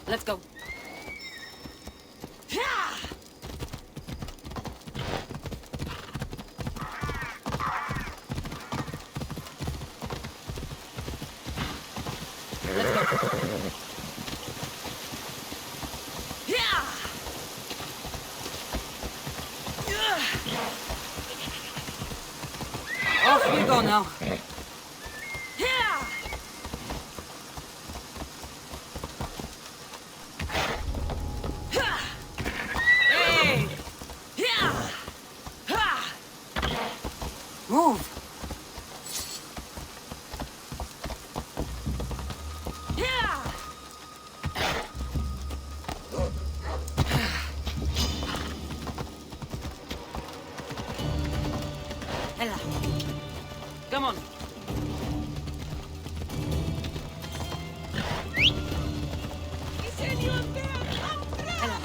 Let's go. Off we go now. Hey! Move! Ella. Come on. Ella.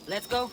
Let's go.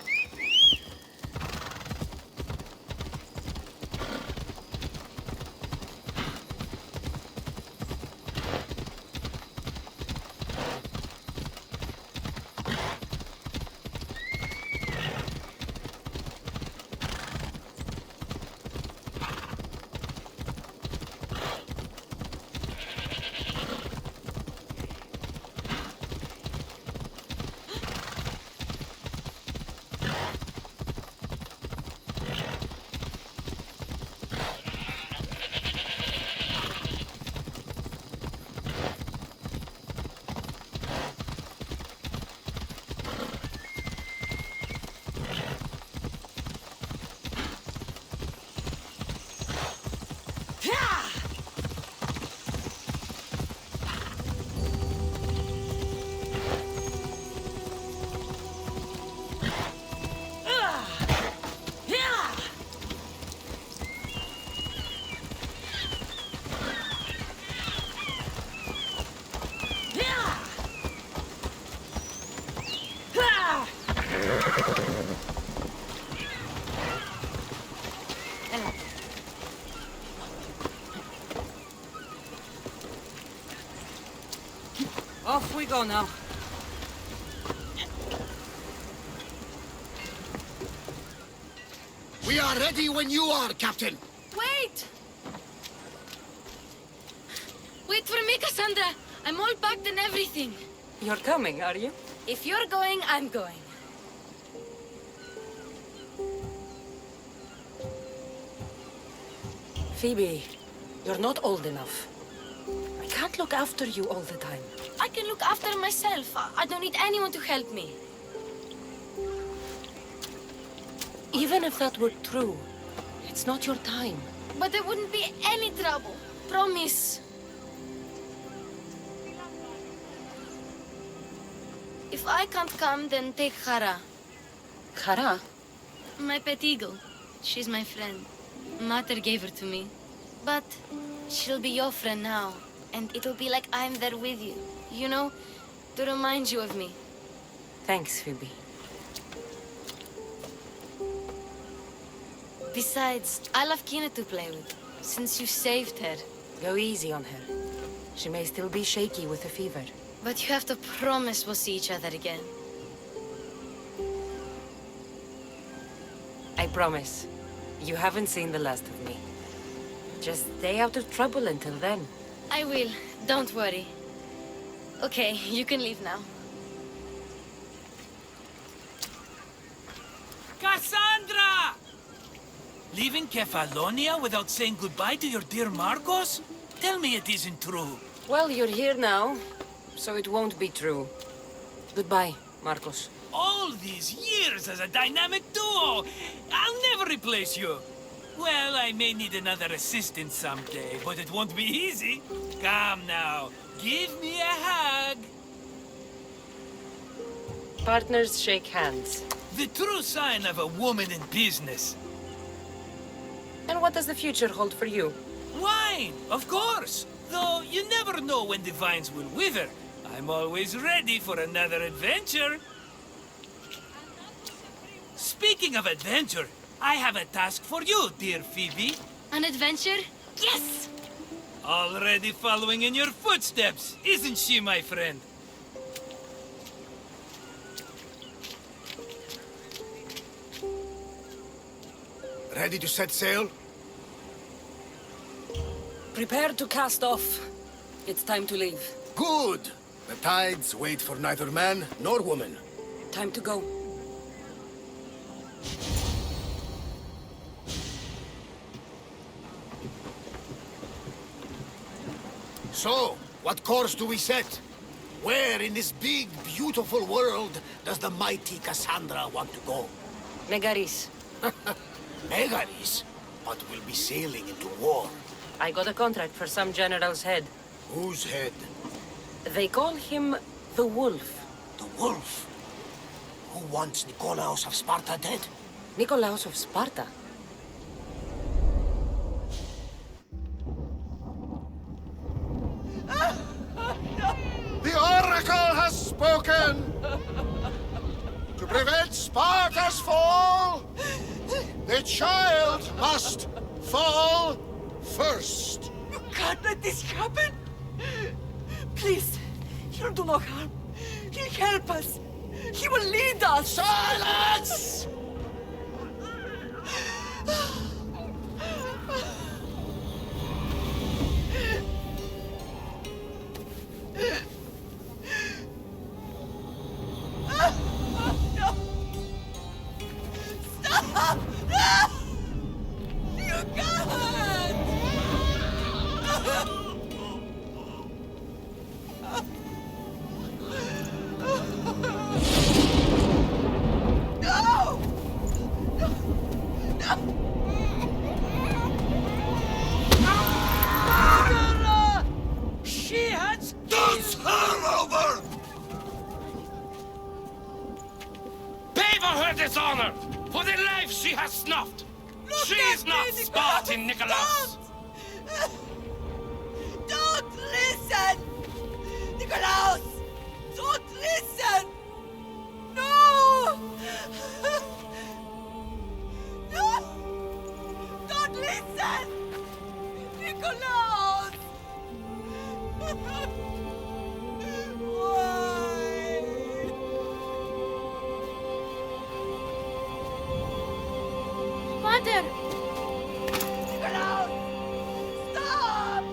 Off we go now. We are ready when you are, Captain. Wait! Wait for me, Cassandra. I'm all packed and everything. You're coming, are you? If you're going, I'm going. Phoebe, you're not old enough. I can't look after you all the time. I can look after myself. I don't need anyone to help me. Even if that were true, it's not your time. But there wouldn't be any trouble. Promise. If I can't come, then take Hara. Kara? My pet eagle. She's my friend. Mater gave her to me. But she'll be your friend now. And it'll be like I'm there with you. You know, to remind you of me. Thanks, Phoebe. Besides, I love Kina to play with. Since you saved her. Go easy on her. She may still be shaky with the fever. But you have to promise we'll see each other again. I promise. You haven't seen the last of me. Just stay out of trouble until then. I will. Don't worry. Okay, you can leave now. Cassandra! Leaving Kefalonia without saying goodbye to your dear Marcos? Tell me it isn't true. Well, you're here now, so it won't be true. Goodbye, Marcos. All these years as a dynamic duo! I'll never replace you! Well, I may need another assistant someday, but it won't be easy. Come now, give me a hug. Partners shake hands. The true sign of a woman in business. And what does the future hold for you? Wine, of course. Though you never know when the vines will wither. I'm always ready for another adventure. Speaking of adventure, I have a task for you, dear Phoebe. An adventure? Yes! Already following in your footsteps, isn't she, my friend? Ready to set sail? Prepare to cast off. It's time to leave. Good! The tides wait for neither man nor woman. Time to go. So, what course do we set? Where in this big, beautiful world does the mighty Cassandra want to go? Megaris. Megaris, but we'll be sailing into war. I got a contract for some general's head. Whose head? They call him the Wolf. The wolf? Who wants Nikolaos of Sparta dead? Nikolaos of Sparta. The Oracle has spoken! To prevent Sparta's fall, the child must fall first. You can't let this happen! Please, he'll do no harm. He'll help us. He will lead us. Silence! Stop! No! You can't! No! She has... Does her over! Pay for her dishonor, for the life she has snuffed. She at is not me, Spartan, Nicholas. Don't listen! Nikolaos! Don't listen! No! No! Don't listen! Nikolaos! Why? Mother! Nikolaos! Stop!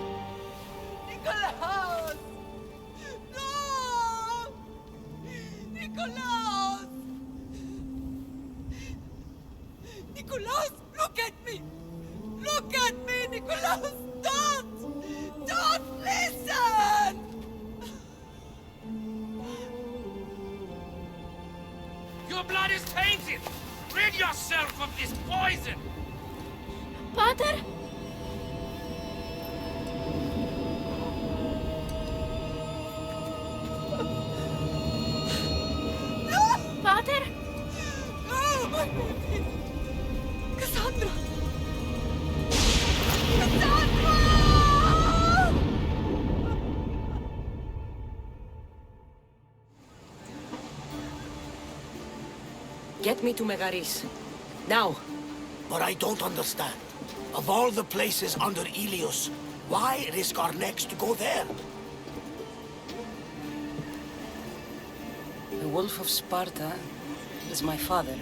Nikolaos! No! Nikolaos! Nikolaos, look at me! Look at me, Nikolaos! Don't! Don't listen! Your blood is tainted. Rid yourself of this poison. Pater? Pater? Oh, my baby! Cassandra! Cassandra! Get me to Megaris. Now. But I don't understand. Of all the places under Ilios, why risk our necks to go there? The Wolf of Sparta is my father.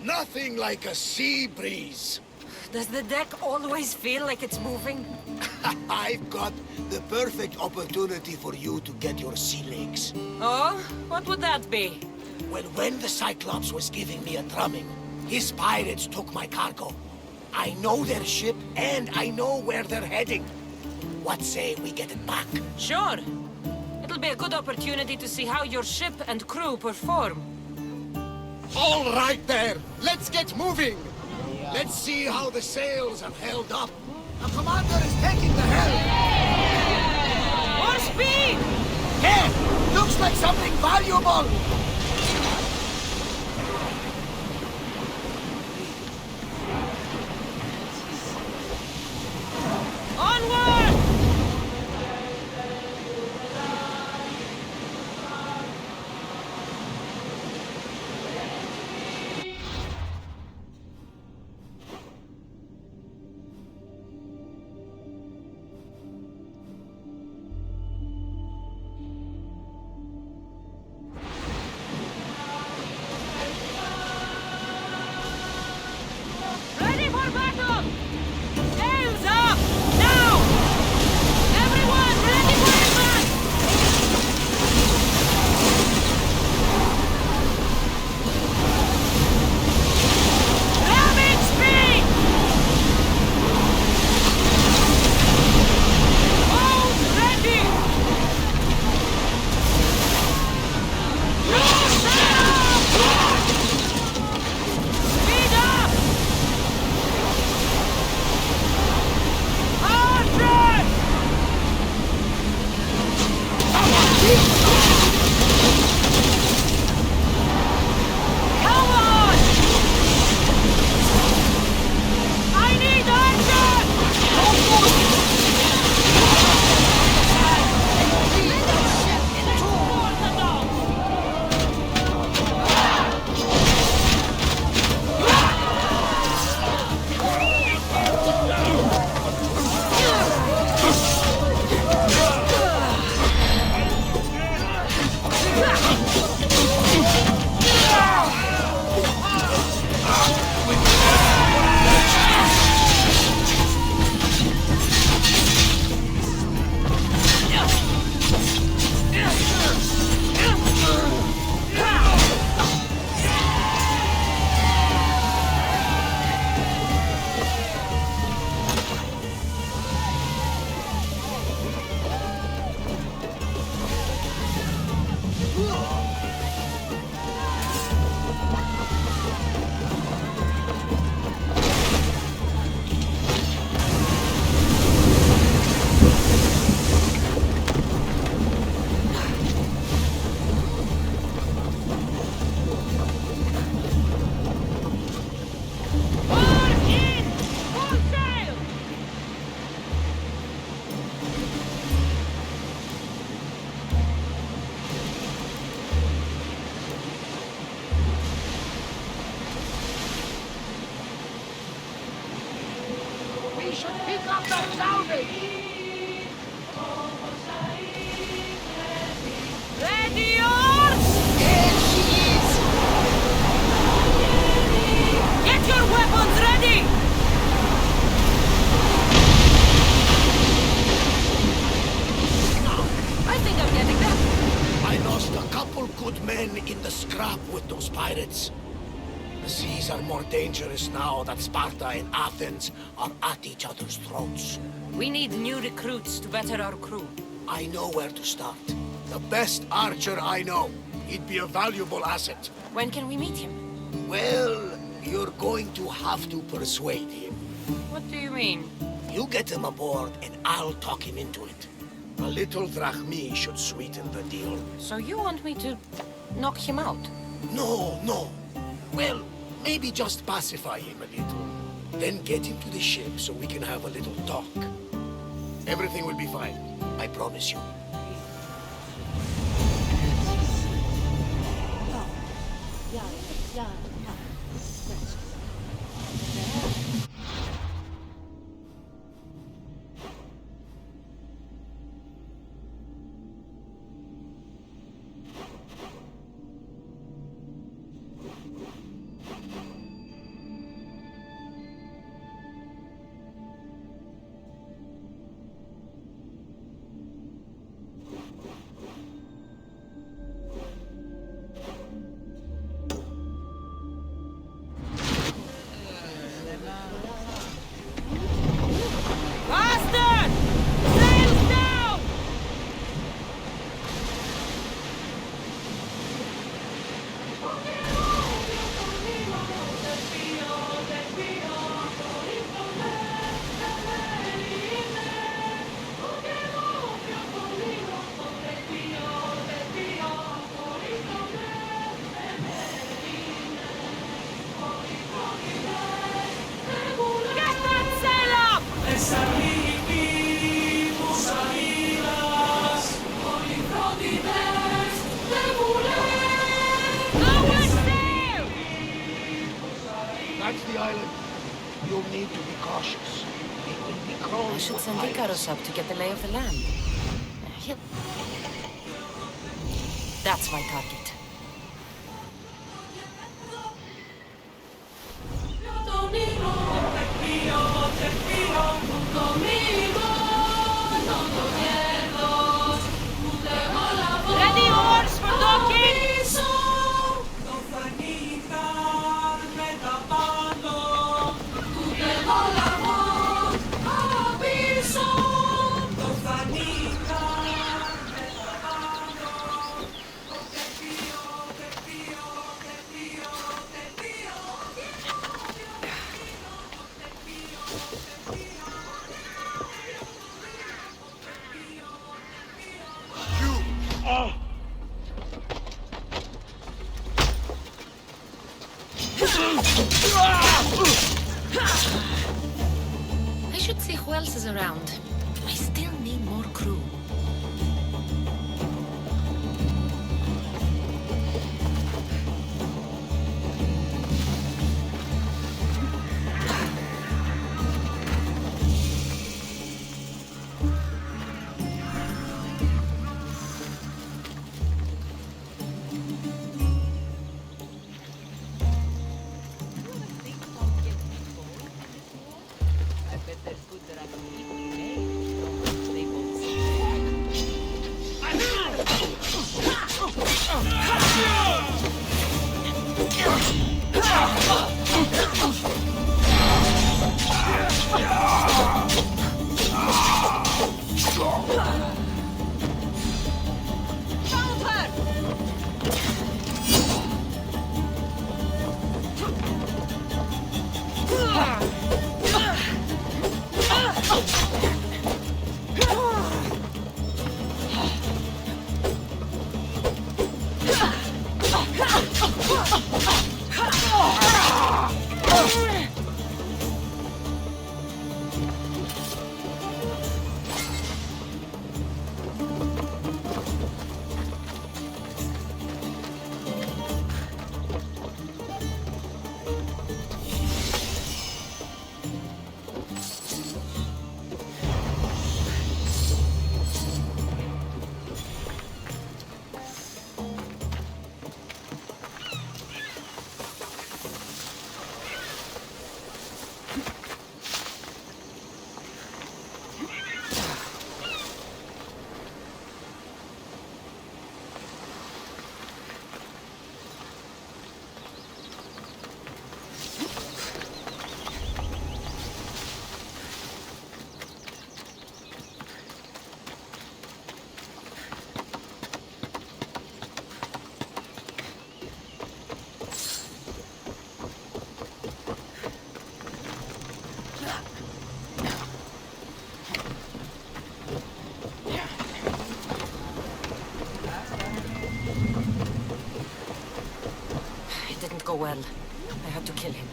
Nothing like a sea breeze. Does the deck always feel like it's moving? I've got the perfect opportunity for you to get your sea legs. Oh? What would that be? Well, when the Cyclops was giving me a drumming, his pirates took my cargo. I know their ship, and I know where they're heading. What say we get it back? Sure. It'll be a good opportunity to see how your ship and crew perform. All right there, let's get moving. Let's see how the sails have held up. The commander is taking the helm. More speed! Hey, looks like something valuable. Onward! Ready for battle! Sails up! Now! Everyone ready for advance! Ramming speed! Boats ready! Loose sail! Speed up! Hard! Come on! I need action! Board in! Full sail! We should pick up the salvage. Ready, yours! There she is. Get your weapons ready! I think I'm getting them. I lost a couple good men in the scrap with those pirates. The seas are more dangerous now that Sparta and Athens are at each other's throats. We need new recruits to better our crew. I know where to start. The best archer I know. He'd be a valuable asset. When can we meet him? Well, you're going to have to persuade him. What do you mean? You get him aboard and I'll talk him into it. A little drachmi should sweeten the deal. So you want me to knock him out? No, no. Well, maybe just pacify him a little. Then get him to the ship so we can have a little talk. Everything will be fine. I promise you. cautious. It will be crawling I should with send pirates. Icarus up to get the lay of the land. He'll... That's my target. Ready, oars for docking! I should see who else is around. I still need more crew. Go well. I had to kill him.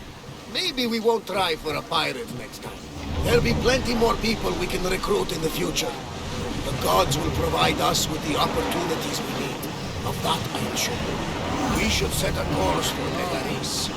Maybe we won't try for a pirate next time. There'll be plenty more people we can recruit in the future. The gods will provide us with the opportunities we need. Of that I am sure. We should set a course for Megaris.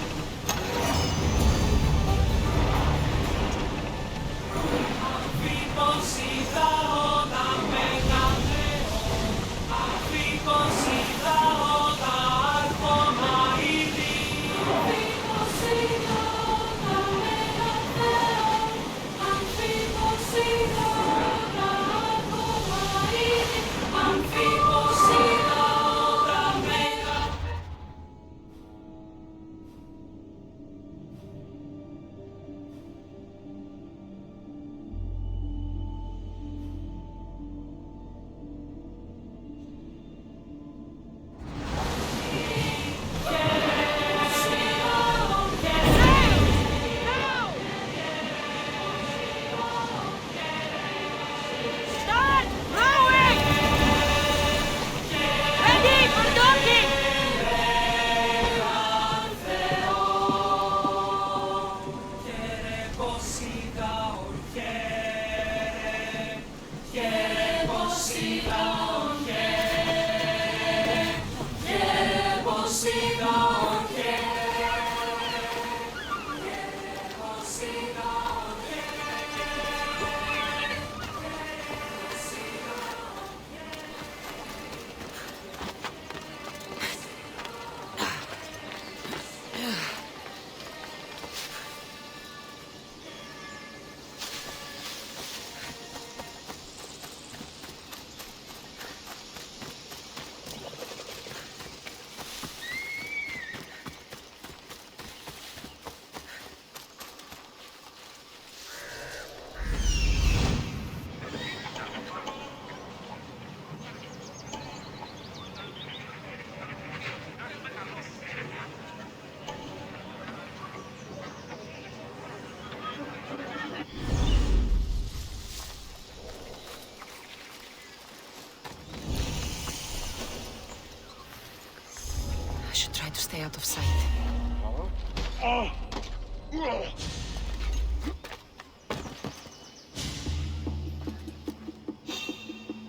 to stay out of sight.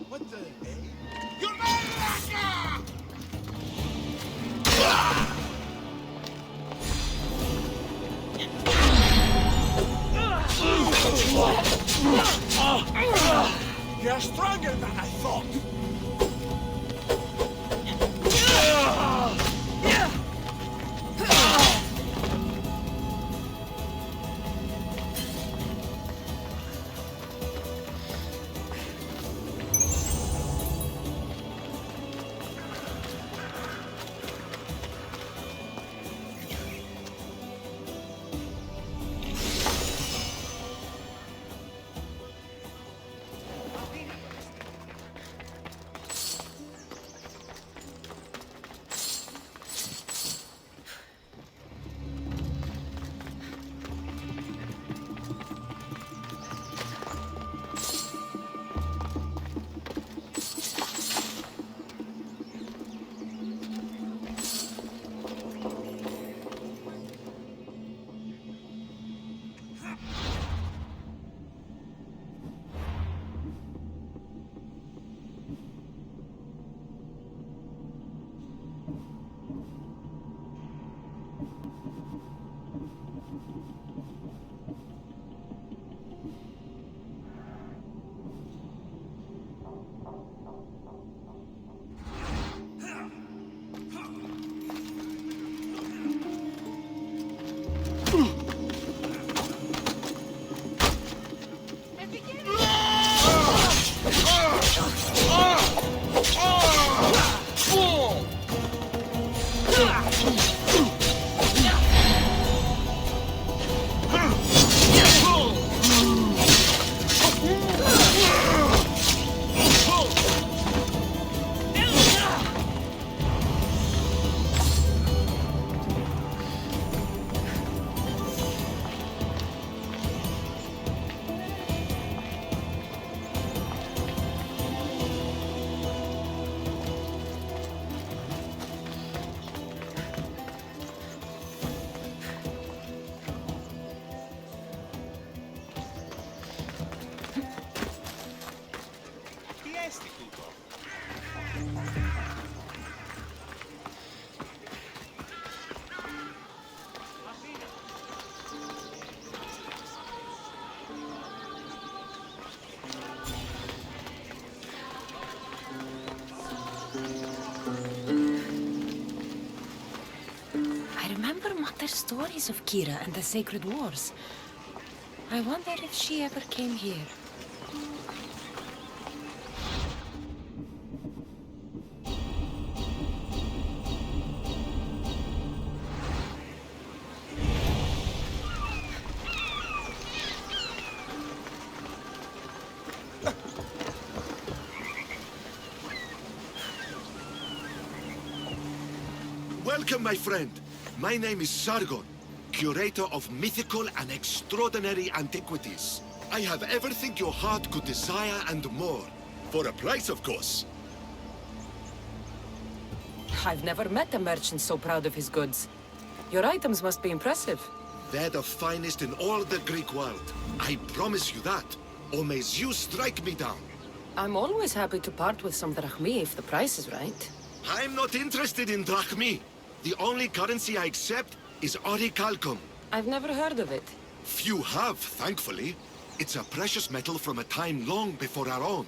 What the hell? You're mad! You're stronger than I thought. Stories of Kira and the Sacred Wars. I wonder if she ever came here. Welcome, my friend. My name is Sargon, curator of mythical and extraordinary antiquities. I have everything your heart could desire and more. For a price, of course. I've never met a merchant so proud of his goods. Your items must be impressive. They're the finest in all the Greek world. I promise you that. Or may Zeus strike me down. I'm always happy to part with some drachmi if the price is right. I'm not interested in drachmi. The only currency I accept is orichalcum. I've never heard of it. Few have, thankfully. It's a precious metal from a time long before our own.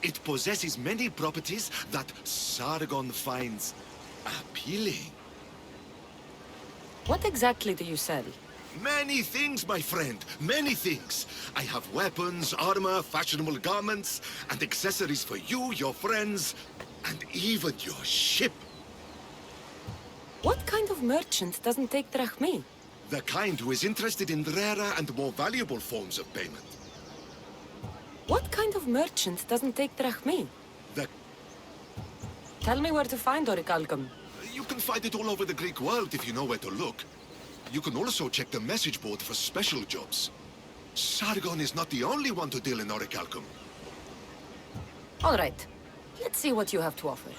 It possesses many properties that Sargon finds appealing. What exactly do you sell? Many things, my friend. Many things. I have weapons, armor, fashionable garments, and accessories for you, your friends, and even your ship. What kind of merchant doesn't take drachmi? The kind who is interested in rarer and more valuable forms of payment. What kind of merchant doesn't take drachmi? Tell me where to find orichalcum. You can find it all over the Greek world if you know where to look. You can also check the message board for special jobs. Sargon is not the only one to deal in orichalcum. All right. Let's see what you have to offer.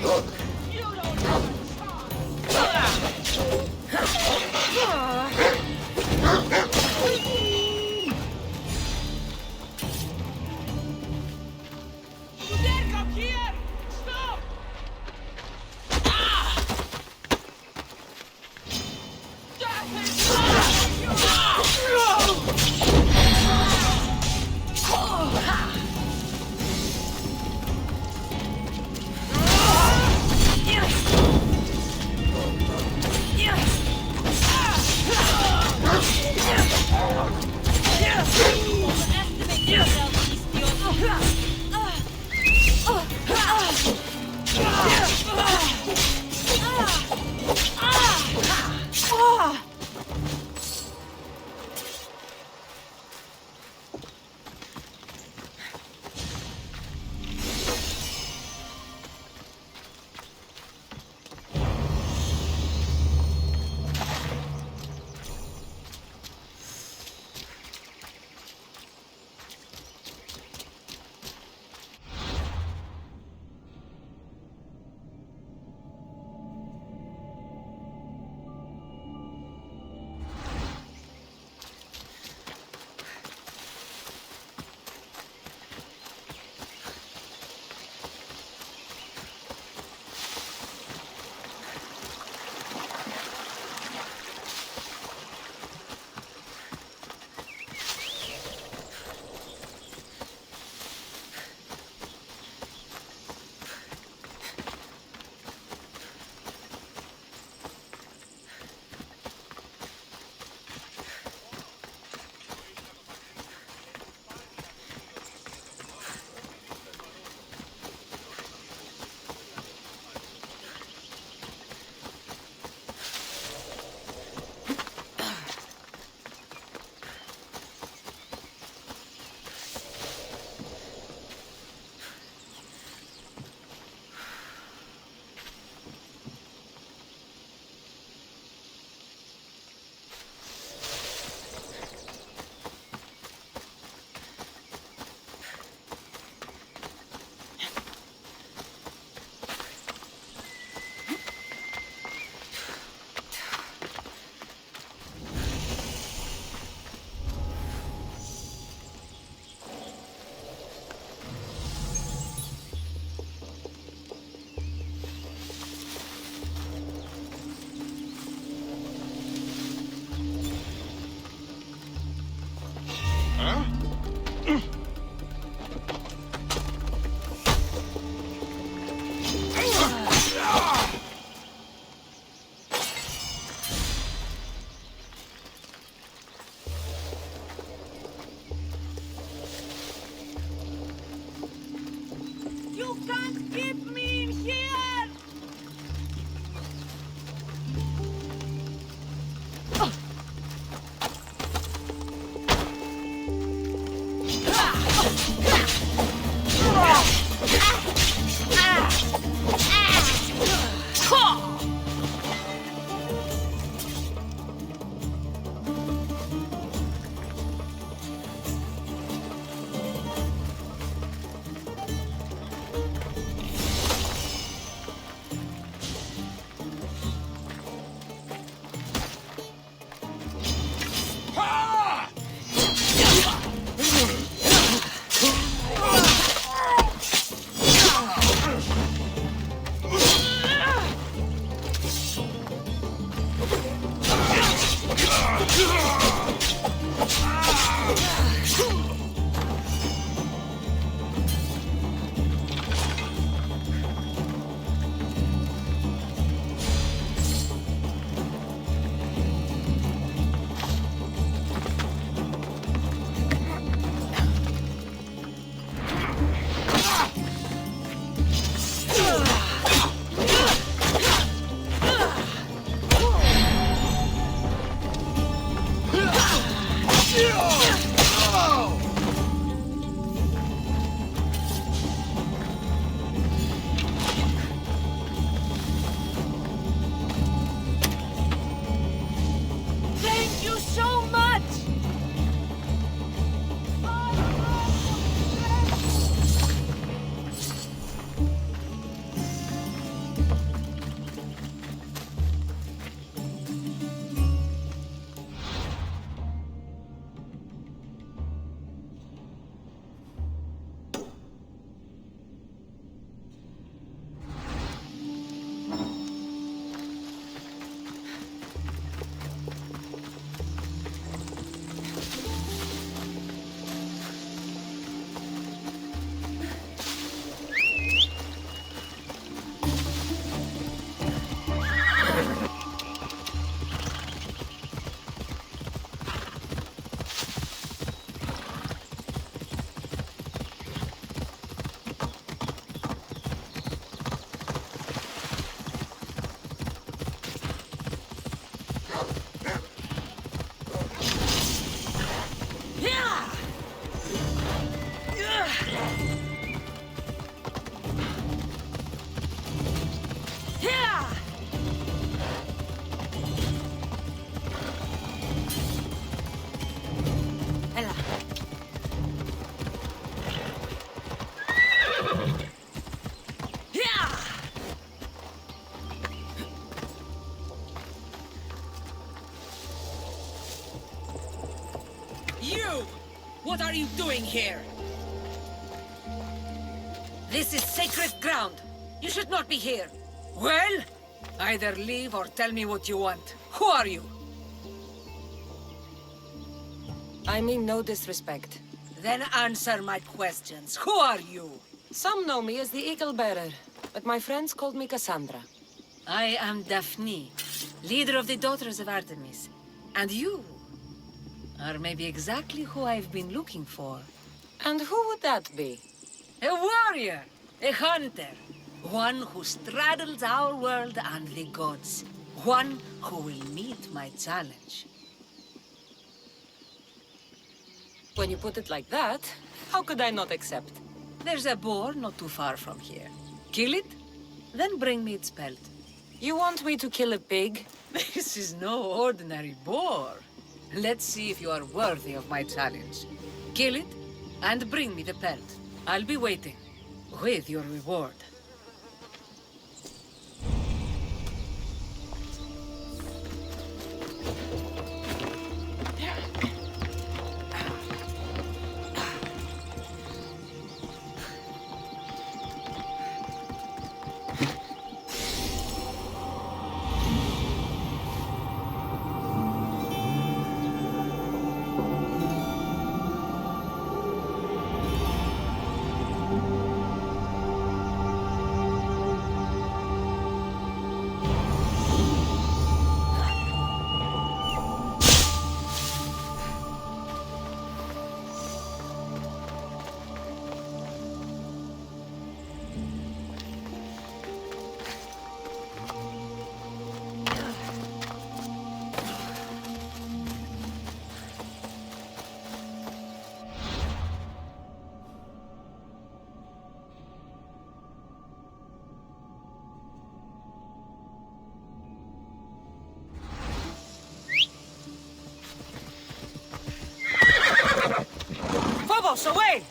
You dare come here! Stop! Overestimate yourself, You can't keep me in here! are you doing here? This is sacred ground. You should not be here. Well, either leave or tell me what you want. Who are you? I mean no disrespect. Then answer my questions. Who are you? Some know me as the Eagle Bearer, but my friends called me Cassandra. I am Daphne, leader of the Daughters of Artemis. And you are maybe exactly who I've been looking for. And who would that be? A warrior, a hunter. One who straddles our world and the gods. One who will meet my challenge. When you put it like that, how could I not accept? There's a boar not too far from here. Kill it, then bring me its pelt. You want me to kill a pig? This is no ordinary boar. Let's see if you are worthy of my challenge. Kill it, and bring me the pelt. I'll be waiting, with your reward. Phobos, away!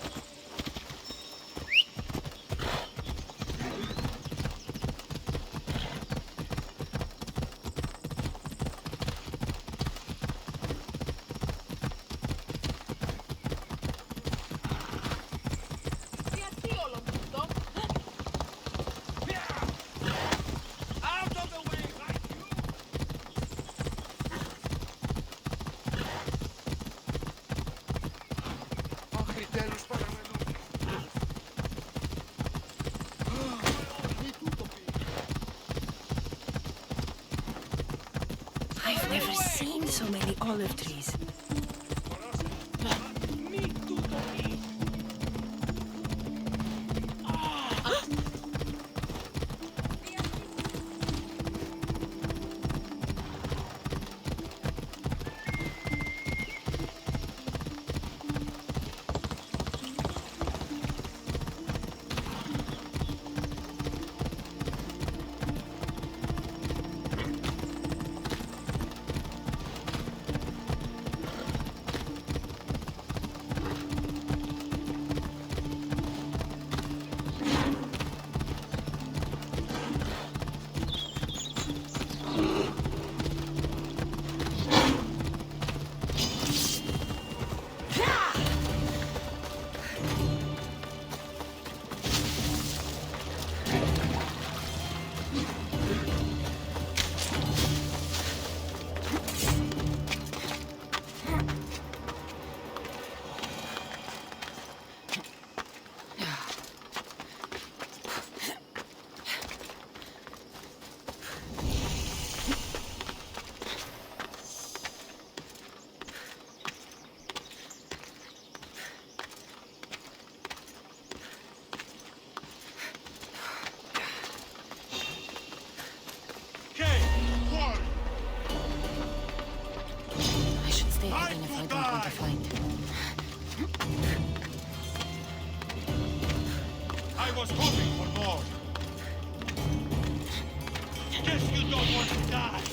Out of the way, like you! Μέχρι τέλους παραμένω. Μη τούτο πει. I've never seen so many olive trees. I should stay hidden if I don't want to fight. I was hoping for more. Guess you don't want to die.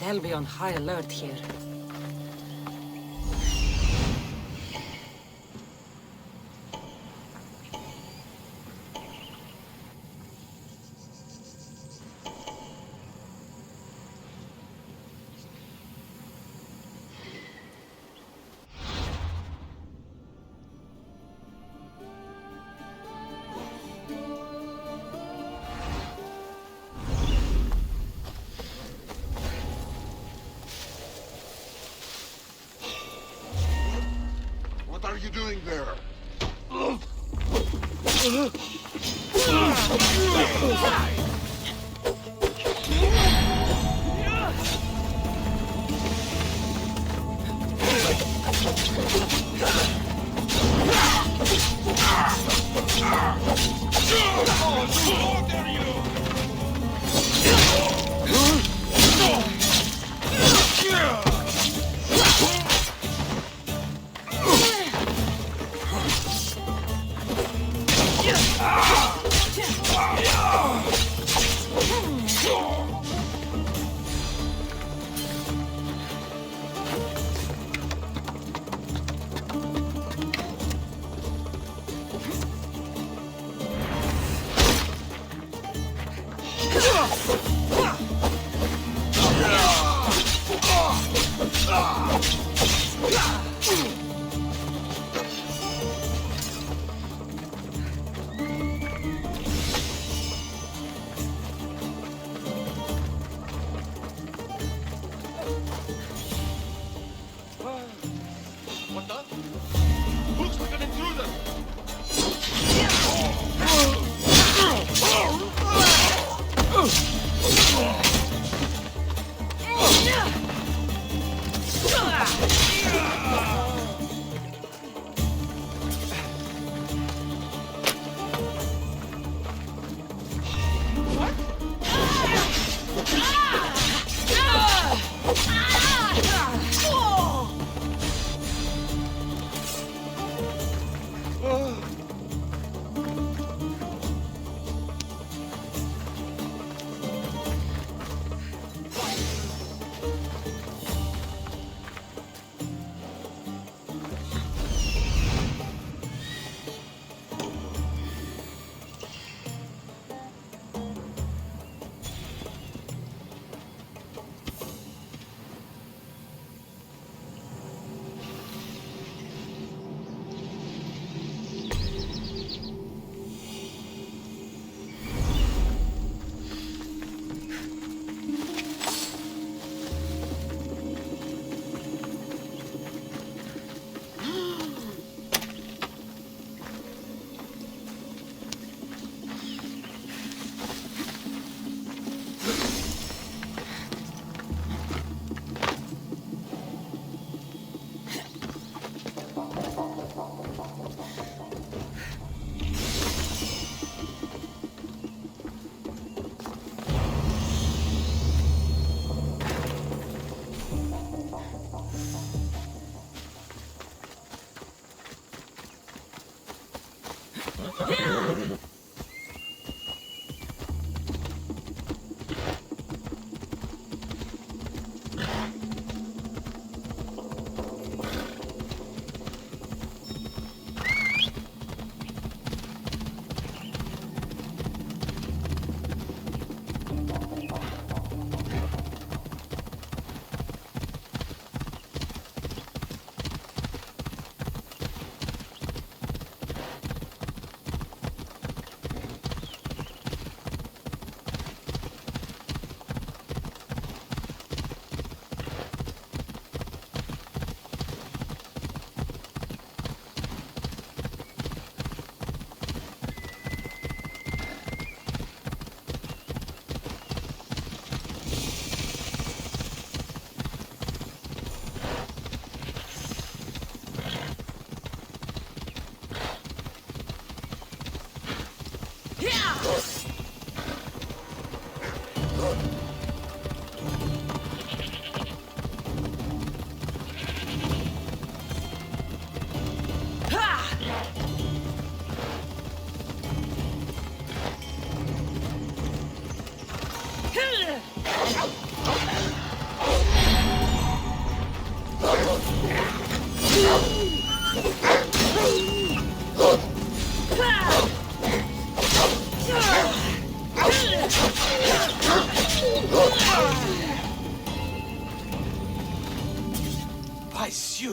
I'll be on high alert here. What are you doing there? What the? Looks like an intruder!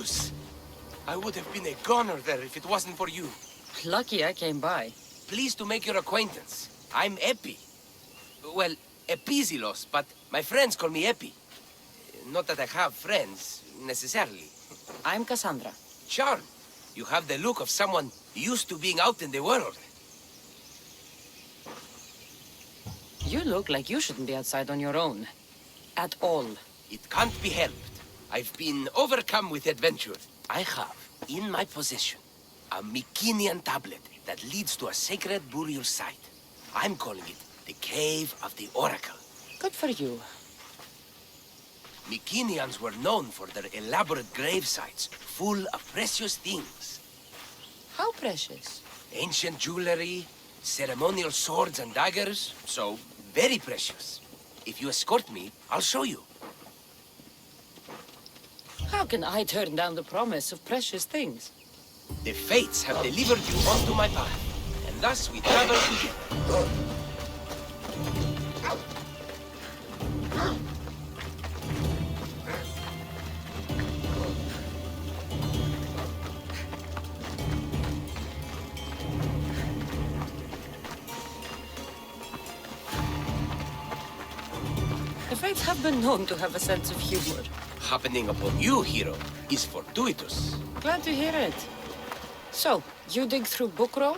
Zeus! I would have been a goner there if it wasn't for you. Lucky I came by. Pleased to make your acquaintance. I'm Epi. Well, Epizilos, but my friends call me Epi. Not that I have friends, necessarily. I'm Cassandra. Charm. You have the look of someone used to being out in the world. You look like you shouldn't be outside on your own. At all. It can't be helped. I've been overcome with adventure. I have, in my possession, a Mycenaean tablet that leads to a sacred burial site. I'm calling it the Cave of the Oracle. Good for you. Mycenaeans were known for their elaborate grave sites, full of precious things. How precious. Ancient jewelry, ceremonial swords and daggers, so very precious. If you escort me, I'll show you. How can I turn down the promise of precious things? The fates have delivered you onto my path, and thus we travel together. The fates have been known to have a sense of humor. Happening upon you, hero, is fortuitous. Glad to hear it. So, you dig through book roll?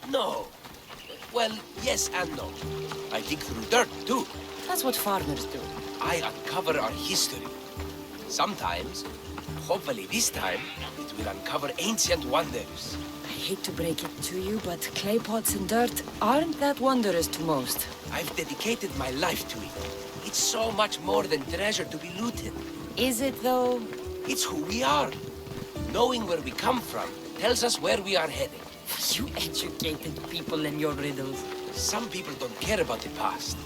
No. Well, yes and no. I dig through dirt, too. That's what farmers do. I uncover our history. Sometimes, hopefully this time, it will uncover ancient wonders. I hate to break it to you, but clay pots and dirt aren't that wondrous to most. I've dedicated my life to it. It's so much more than treasure to be looted. Is it, though? It's who we are. Knowing where we come from tells us where we are headed. You educated people and your riddles. Some people don't care about the past.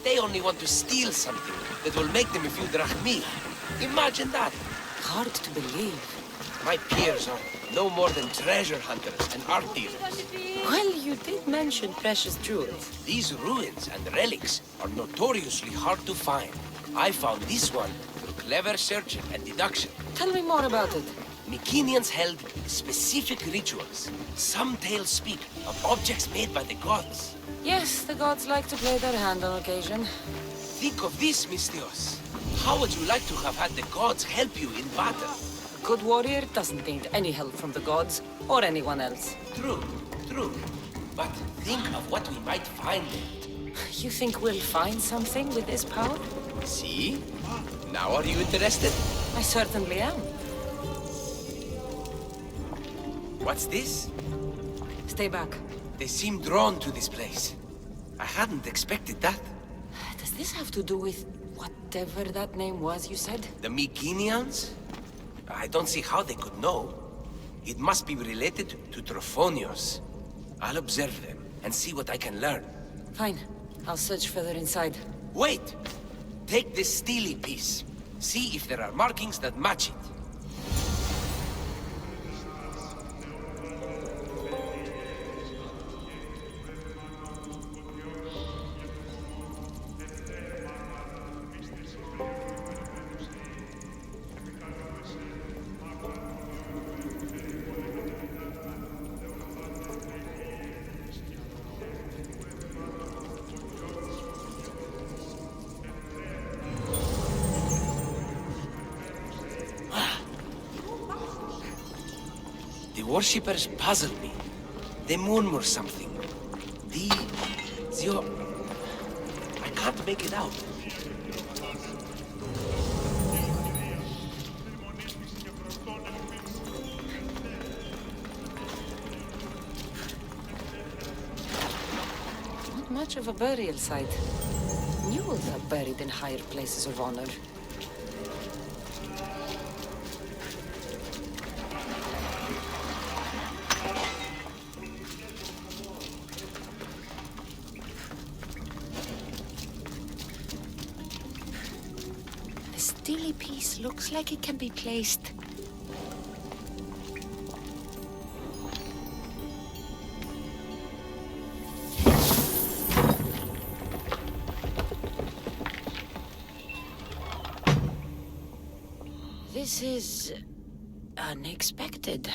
They only want to steal something that will make them a few drachmi. Imagine that. Hard to believe. My peers are no more than treasure hunters and art dealers. Well, you did mention precious jewels. These ruins and relics are notoriously hard to find. I found this one through clever searching and deduction. Tell me more about it. Mycenaeans held specific rituals. Some tales speak of objects made by the gods. Yes, the gods like to play their hand on occasion. Think of this, Mystios. How would you like to have had the gods help you in battle? A good warrior doesn't need any help from the gods, or anyone else. True, true. But think of what we might find there. You think we'll find something with this power? See? Now are you interested? I certainly am. What's this? Stay back. They seem drawn to this place. I hadn't expected that. Does this have to do with whatever that name was you said? The Mycenaeans? I don't see how they could know. It must be related to Trophonios. I'll observe them and see what I can learn. Fine. I'll search further inside. Wait! Take this steely piece. See if there are markings that match it. The worshippers puzzle me. They murmur something. I can't make it out. Not much of a burial site. Mules are buried in higher places of honor. The steely piece looks like it can be placed. This is unexpected.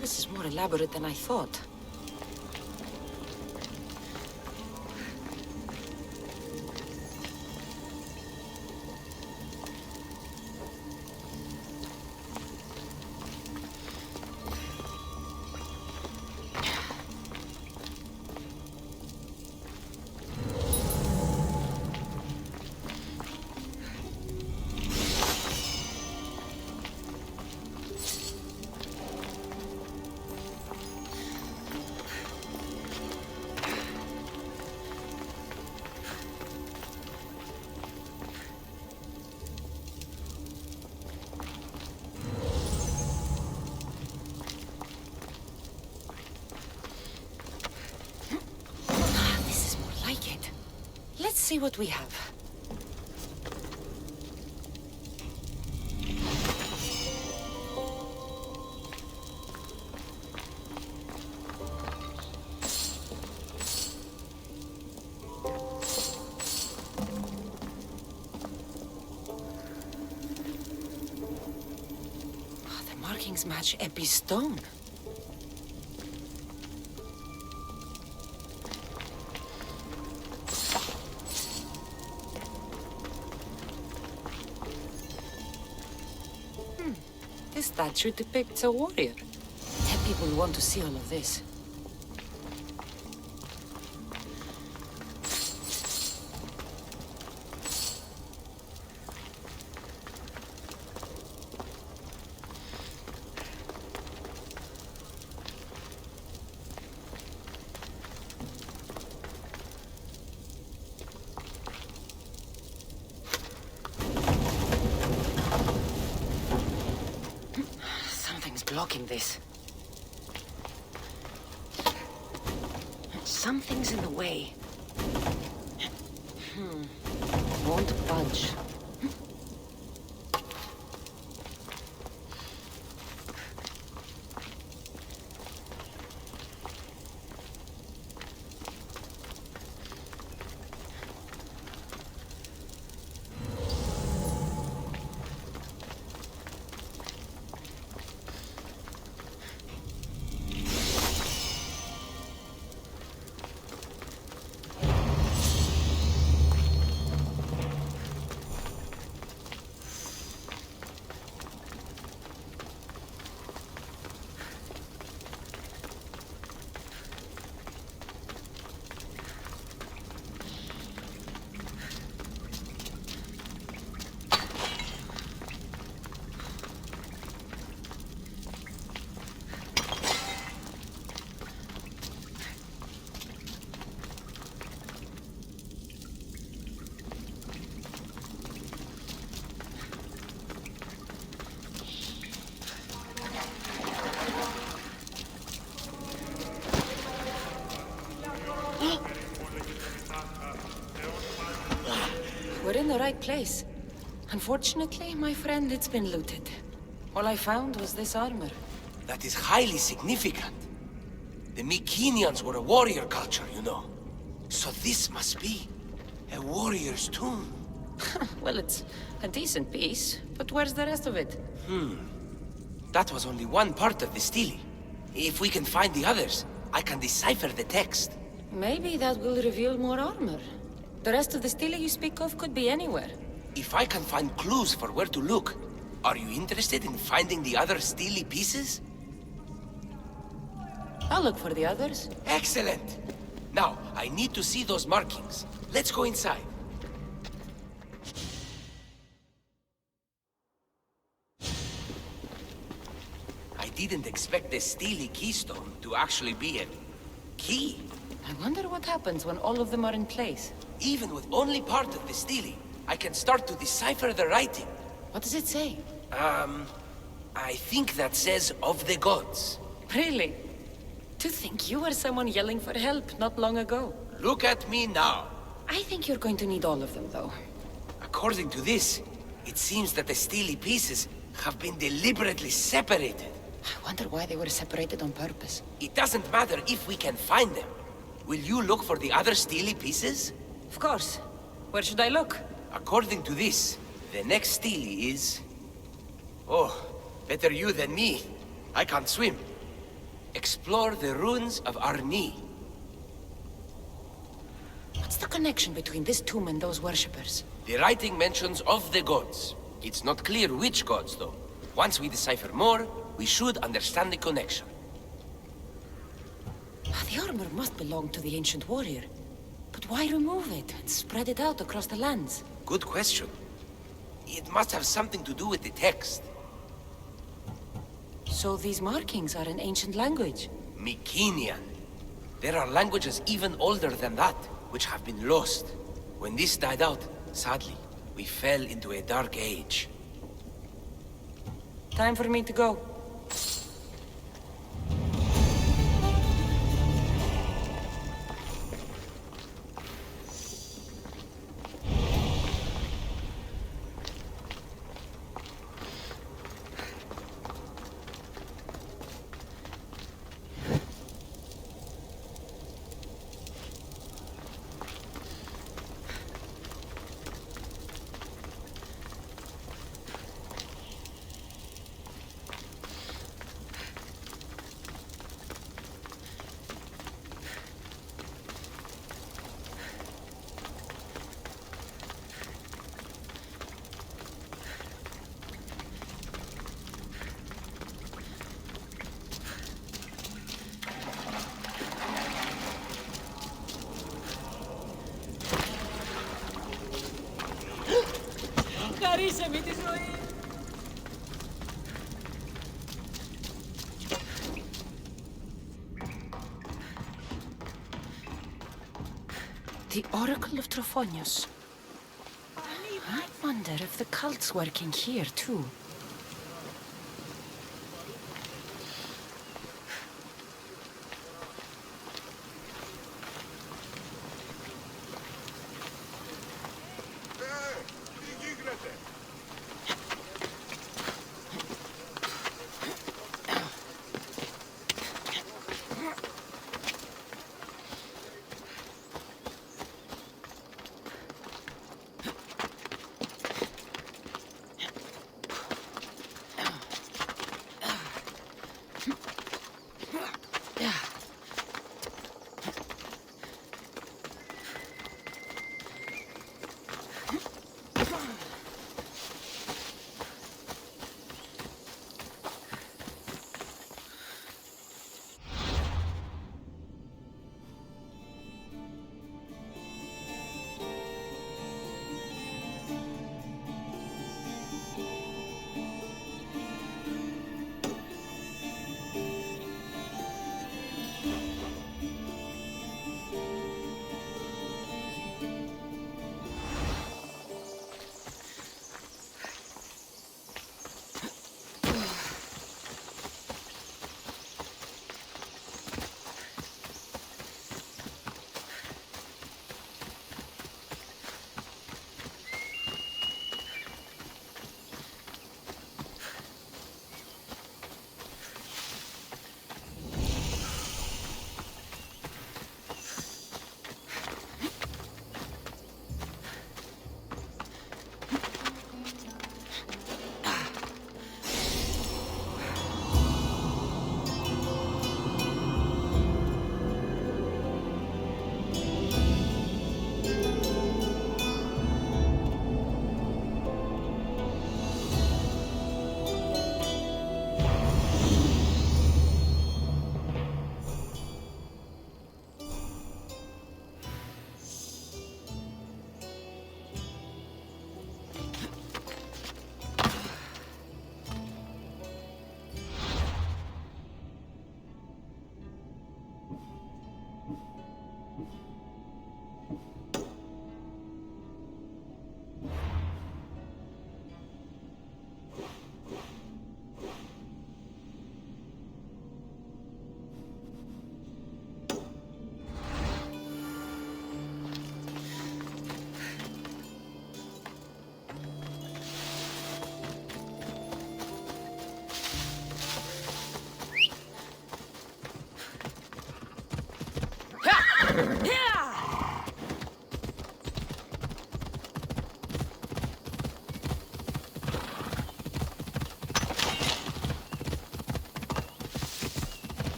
This is more elaborate than I thought. Let's see what we have. Oh, the markings match Epi's stone. This statue depicts a warrior. Epi will want to see all of this. Blocking this. Something's in the way. Won't budge. We're in the right place. Unfortunately, my friend, it's been looted. All I found was this armor. That is highly significant. The Mycenaeans were a warrior culture, you know. So this must be a warrior's tomb. Well, it's a decent piece, but where's the rest of it? That was only one part of the stele. If we can find the others, I can decipher the text. Maybe that will reveal more armor. The rest of the stele you speak of could be anywhere. If I can find clues for where to look, are you interested in finding the other stele pieces? I'll look for the others. Excellent! Now, I need to see those markings. Let's go inside. didn't expect the Steely Keystone to actually be a key. I wonder what happens when all of them are in place. Even with only part of the Steely, I can start to decipher the writing. What does it say? I think that says of the gods. Really? To think you were someone yelling for help not long ago. Look at me now. I think you're going to need all of them, though. According to this, it seems that the Steely pieces have been deliberately separated. I wonder why they were separated on purpose. It doesn't matter if we can find them. Will you look for the other Steely pieces? Of course. Where should I look? According to this, the next Steely is... Oh, better you than me. I can't swim. Explore the ruins of Arni. What's the connection between this tomb and those worshippers? The writing mentions of the gods. It's not clear which gods, though. Once we decipher more, we should understand the connection. The armor must belong to the ancient warrior. But why remove it and spread it out across the lands? Good question. It must have something to do with the text. So these markings are in ancient language? Mycenaean. There are languages even older than that, which have been lost. When this died out, sadly, we fell into a dark age. Time for me to go. Χαρίσαμε τη ζωή. The Oracle of Trophonius. I wonder if the cult's working here, too.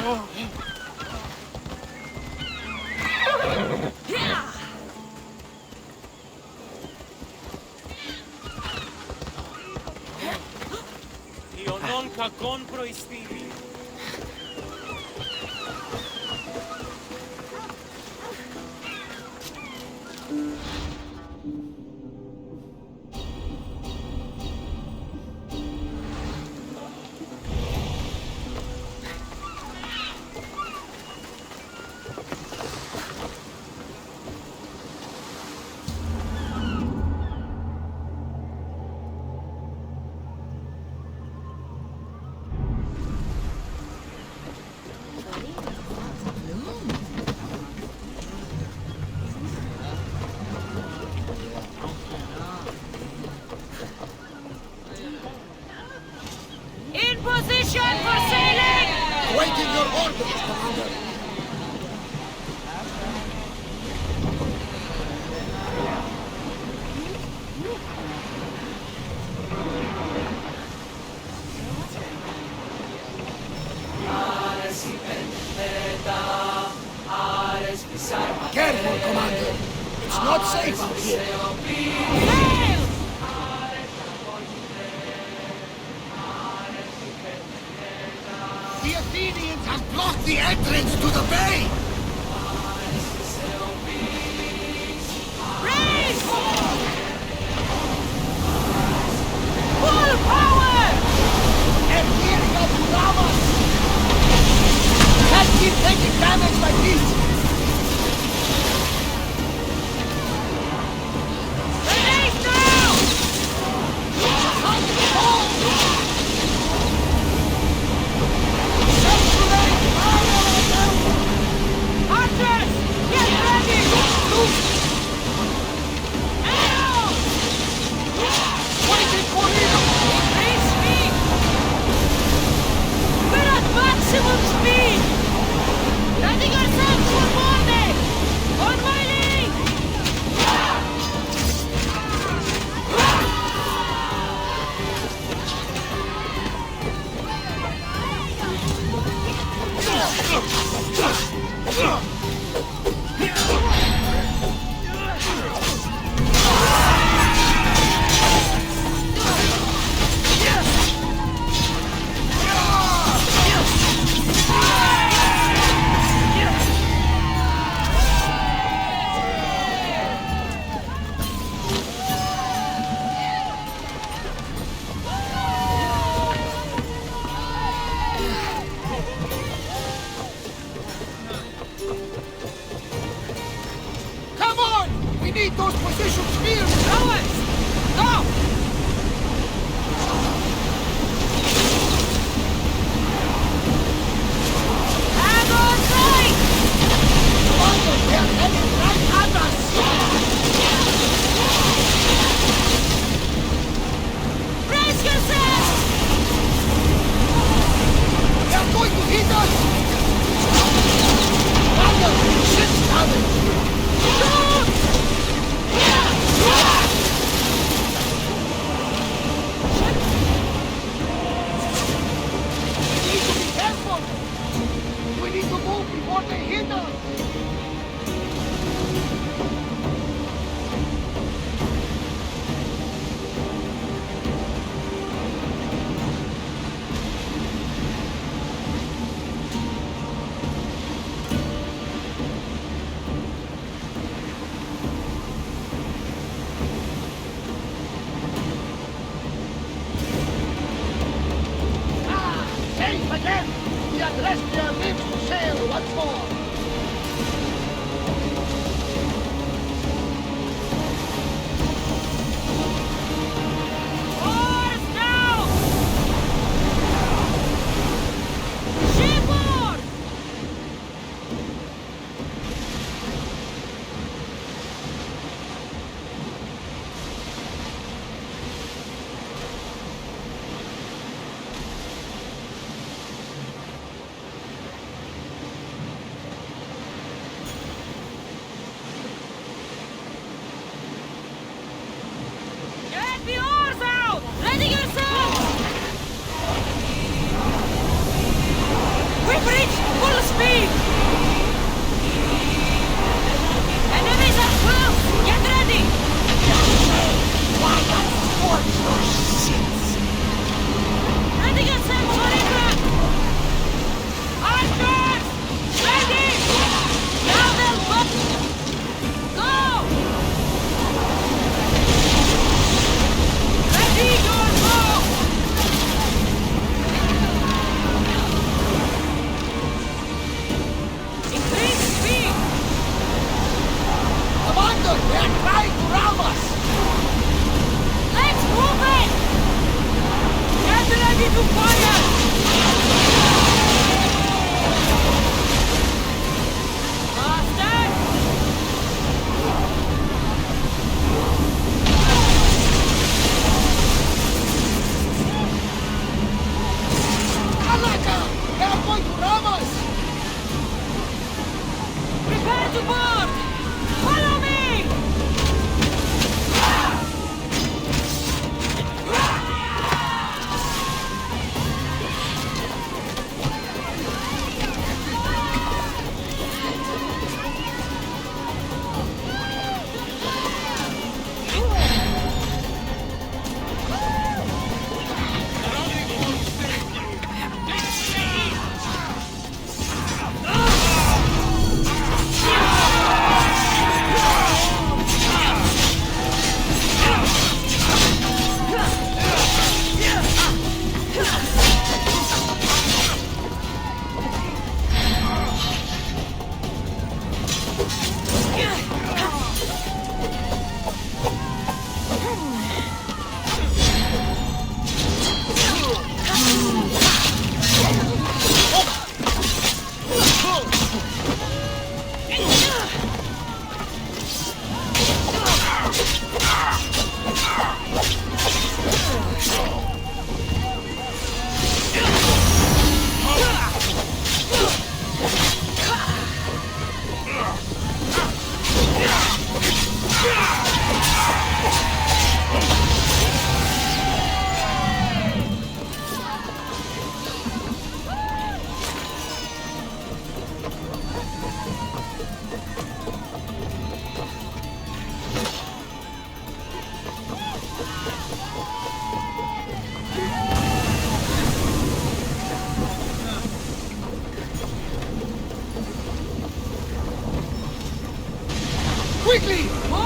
Io non ca compro i spiriti. In position for sailing! Awaiting your orders, Commander. Careful, Commander. It's not safe out here. Sail! The Athenians have blocked the entrance to the bay! Race! Full power! They're gearing up to ram us! Can't keep taking damage like this! Release now! Archers! Get ready! Arrows! Waiting for him! Increase speed! We're at maximum speed! Ready yourselves for boarding! On my lead! Come on! We need those position spears! Rowers! Go! Hang on tight! Commander, they're heading right at us! Brace yourselves! They're going to hit us! Commander, ship's coming! We need to be careful! We need to move before they hit us! Safe again! The Adrestia lives to sail once more! Oars now! Shipboard!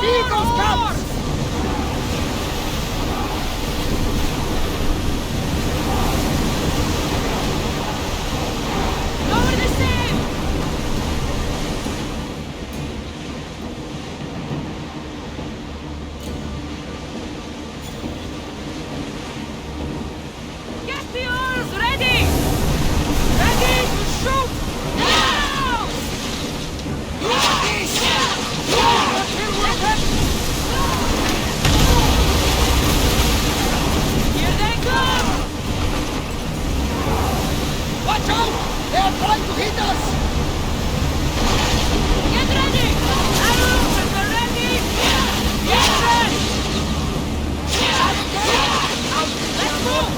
Eagles come! Lower the sail! Get the oars ready! Ready to shoot! Now! Here they come! Watch out! They are trying to hit us! Get ready! Arrows at the ready! Get ready! Let's move!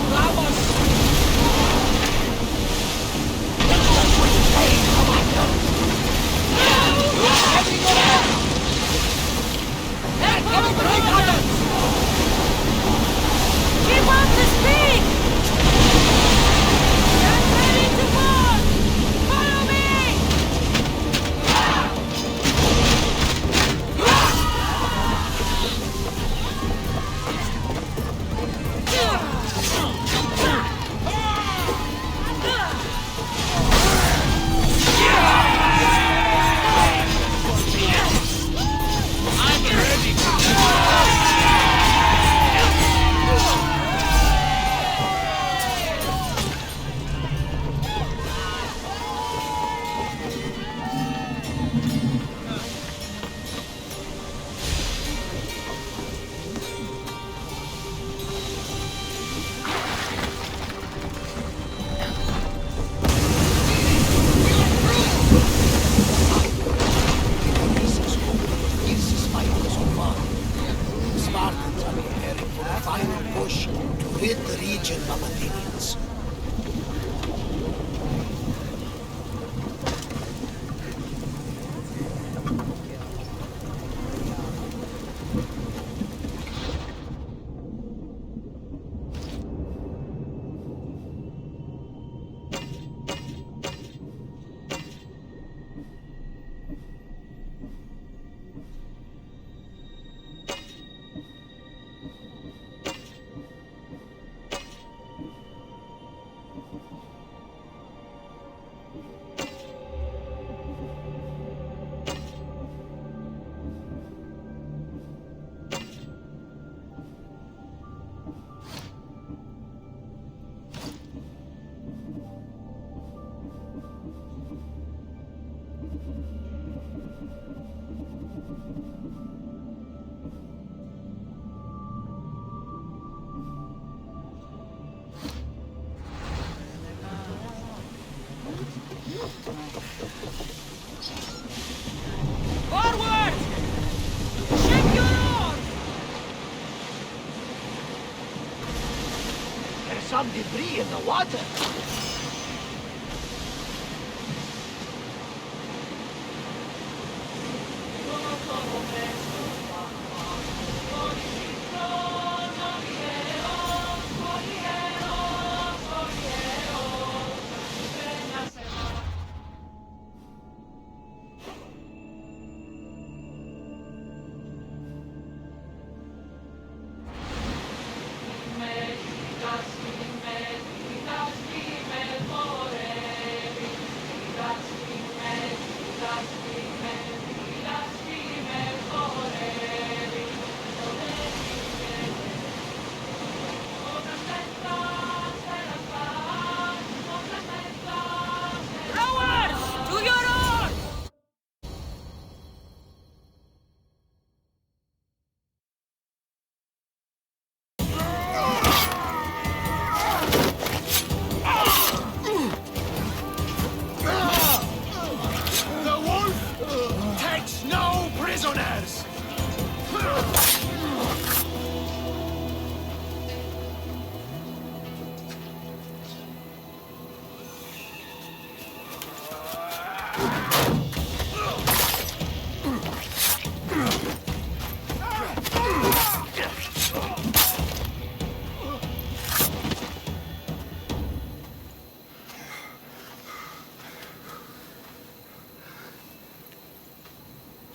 Keep up the speed! Get ready to board! Follow me! Spartans are preparing for a final push to rid the region of Athenians. Forward! Shake your oar! There's some debris in the water. Rowers! To your oar! The wolf takes no prisoners!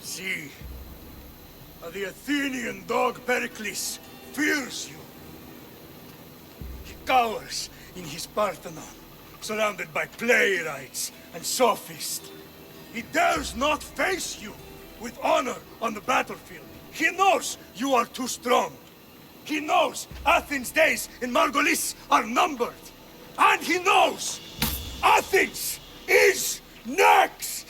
See, The Athenian dog Pericles fears you. He cowers in his Parthenon, surrounded by playwrights and sophists. He dares not face you with honor on the battlefield. He knows you are too strong. He knows Athens' days in Margolis are numbered. And he knows Athens is next!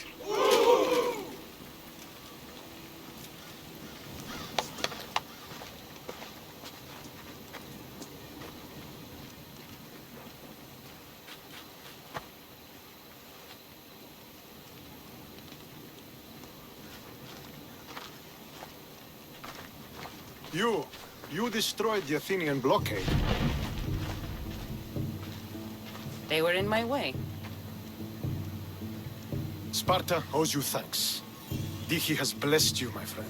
You destroyed the Athenian blockade. They were in my way. Sparta owes you thanks. Diki has blessed you, my friend.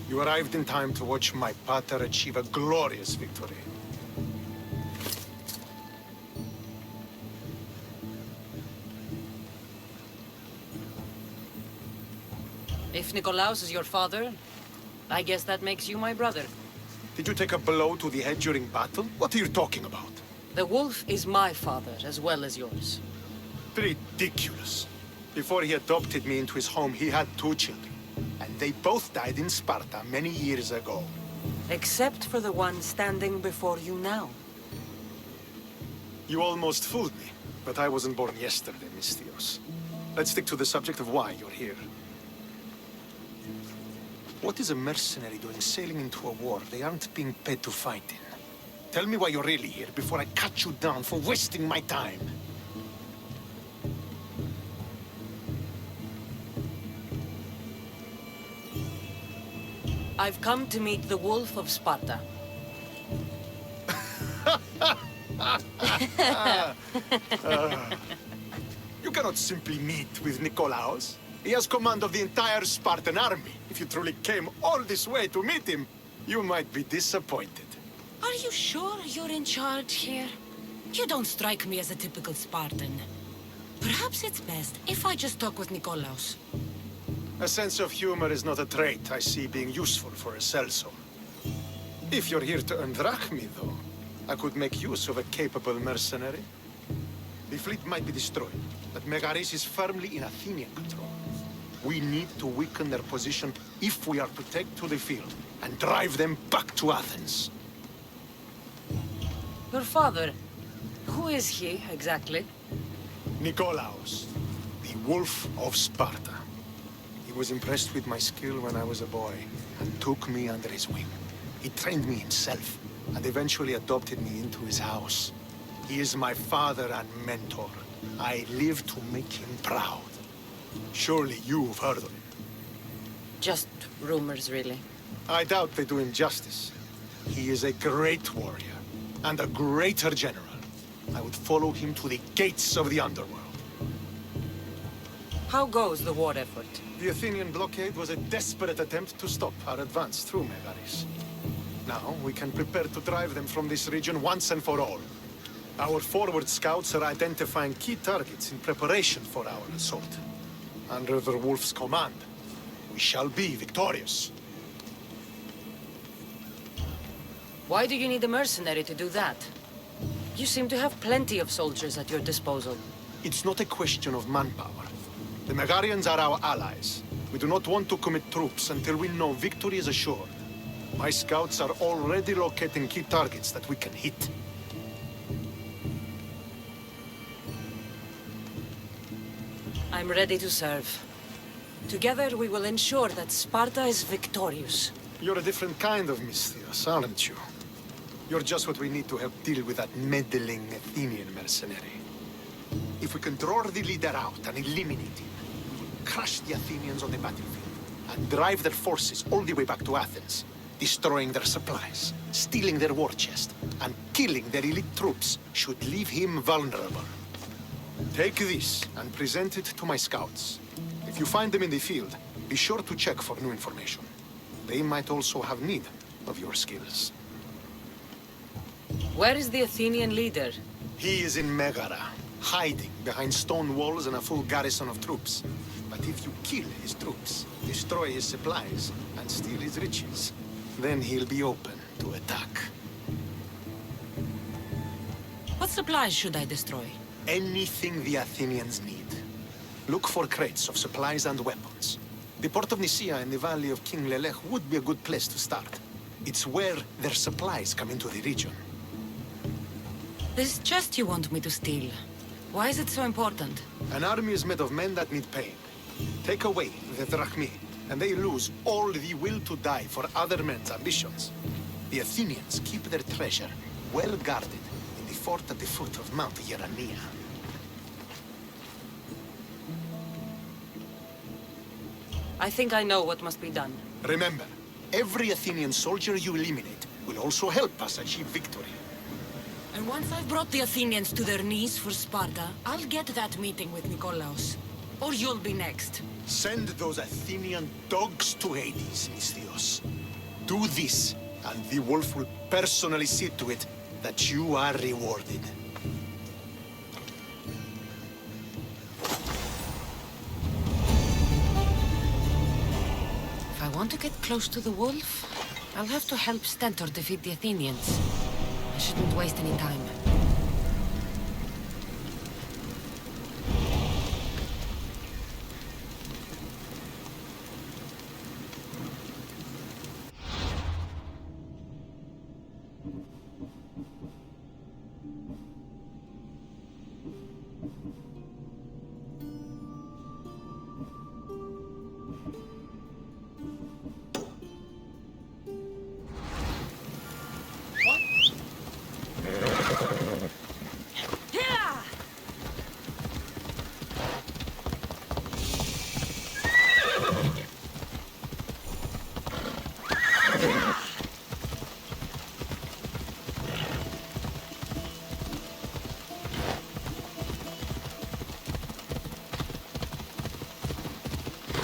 You arrived in time to watch my pater achieve a glorious victory. If Nikolaos is your father, I guess that makes you my brother. Did you take a blow to the head during battle? What are you talking about? The wolf is my father as well as yours. Ridiculous. Before he adopted me into his home, he had 2 children. And they both died in Sparta many years ago. Except for the one standing before you now. You almost fooled me, but I wasn't born yesterday, Mystios. Let's stick to the subject of why you're here. What is a mercenary doing sailing into a war they aren't being paid to fight in? Tell me why you're really here before I cut you down for wasting my time. I've come to meet the Wolf of Sparta. You cannot simply meet with Nikolaos. He has command of the entire Spartan army. If you truly came all this way to meet him, you might be disappointed. Are you sure you're in charge here? You don't strike me as a typical Spartan. Perhaps it's best if I just talk with Nikolaos. A sense of humor is not a trait I see being useful for a sellsome. If you're here to earn drachmi, though, I could make use of a capable mercenary. The fleet might be destroyed, but Megaris is firmly in Athenian control. We need to weaken their position if we are to take to the field and drive them back to Athens. Your father, who is he exactly? Nikolaos, the Wolf of Sparta. He was impressed with my skill when I was a boy and took me under his wing. He trained me himself and eventually adopted me into his house. He is my father and mentor. I live to make him proud. Surely you've heard of him. Just rumors, really. I doubt they do him justice. He is a great warrior and a greater general. I would follow him to the gates of the underworld. How goes the war effort? The Athenian blockade was a desperate attempt to stop our advance through Megaris. Now we can prepare to drive them from this region once and for all. Our forward scouts are identifying key targets in preparation for our assault. Under the Wolf's command, we shall be victorious. Why do you need a mercenary to do that? You seem to have plenty of soldiers at your disposal. It's not a question of manpower. The Megarians are our allies. We do not want to commit troops until we know victory is assured. My scouts are already locating key targets that we can hit. I'm ready to serve. Together we will ensure that Sparta is victorious. You're a different kind of Mystios, aren't you? You're just what we need to help deal with that meddling Athenian mercenary. If we can draw the leader out and eliminate him, we will crush the Athenians on the battlefield and drive their forces all the way back to Athens, destroying their supplies, stealing their war chest, and killing their elite troops should leave him vulnerable. Take this and present it to my scouts. If you find them in the field, be sure to check for new information. They might also have need of your skills. Where is the Athenian leader? He is in Megara, hiding behind stone walls and a full garrison of troops. But if you kill his troops, destroy his supplies, and steal his riches, then he'll be open to attack. What supplies should I destroy? Anything the Athenians need. Look for crates of supplies and weapons. The port of Nicaea in the valley of King Lelech would be a good place to start. It's where their supplies come into the region. This chest you want me to steal. Why is it so important? An army is made of men that need pain. Take away the drachmi, and they lose all the will to die for other men's ambitions. The Athenians keep their treasure well guarded in the fort at the foot of Mount Yerania. I think I know what must be done. Remember, every Athenian soldier you eliminate will also help us achieve victory. And once I've brought the Athenians to their knees for Sparta, I'll get that meeting with Nikolaos. Or you'll be next. Send those Athenian dogs to Hades, Misthios. Do this, and the wolf will personally see to it that you are rewarded. If I want to get close to the wolf, I'll have to help Stentor defeat the Athenians. I shouldn't waste any time.